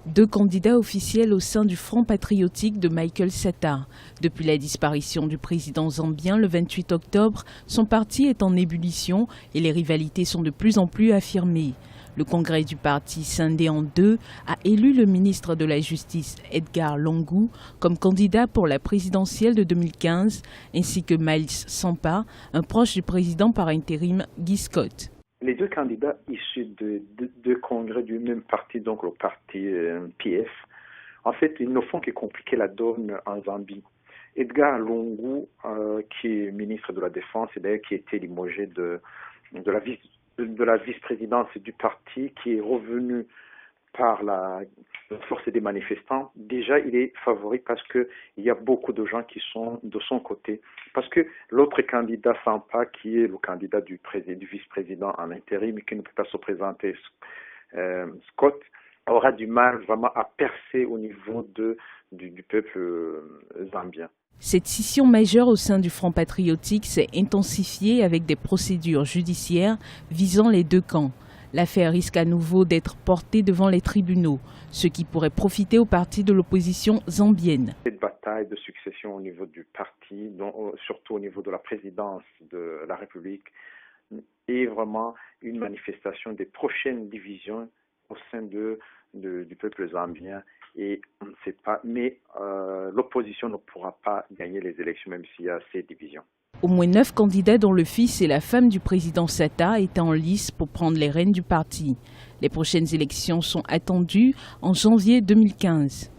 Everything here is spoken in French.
Deux candidats officiels au sein du Front patriotique de Michael Sata. Depuis la disparition du président zambien le 28 octobre, son parti est en ébullition et les rivalités sont de plus en plus affirmées. Le congrès du parti, scindé en deux, a élu le ministre de la Justice Edgar Lungu comme candidat pour la présidentielle de 2015, ainsi que Miles Sampa, un proche du président par intérim Guy Scott. Les deux candidats issus de deux congrès du même parti, donc le parti PF, en fait, ils ne font que compliquer la donne en Zambie. Edgar Lungu, qui est ministre de la Défense et d'ailleurs qui a été limogé de la vice-présidence du parti, qui est revenu par la force des manifestants, déjà il est favori parce qu'il y a beaucoup de gens qui sont de son côté. Parce que l'autre candidat, Sampa, qui est le candidat du vice-président en intérim et qui ne peut pas se présenter, Scott, aura du mal vraiment à percer au niveau du peuple zambien. Cette scission majeure au sein du Front patriotique s'est intensifiée avec des procédures judiciaires visant les deux camps. L'affaire risque à nouveau d'être portée devant les tribunaux, ce qui pourrait profiter au parti de l'opposition zambienne. Cette bataille de succession au niveau du parti, surtout au niveau de la présidence de la République, est vraiment une manifestation des prochaines divisions au sein du peuple zambien. Et on ne sait pas, mais l'opposition ne pourra pas gagner les élections même s'il y a ces divisions. Au moins 9 candidats dont le fils et la femme du président Sata étaient en lice pour prendre les rênes du parti. Les prochaines élections sont attendues en janvier 2015.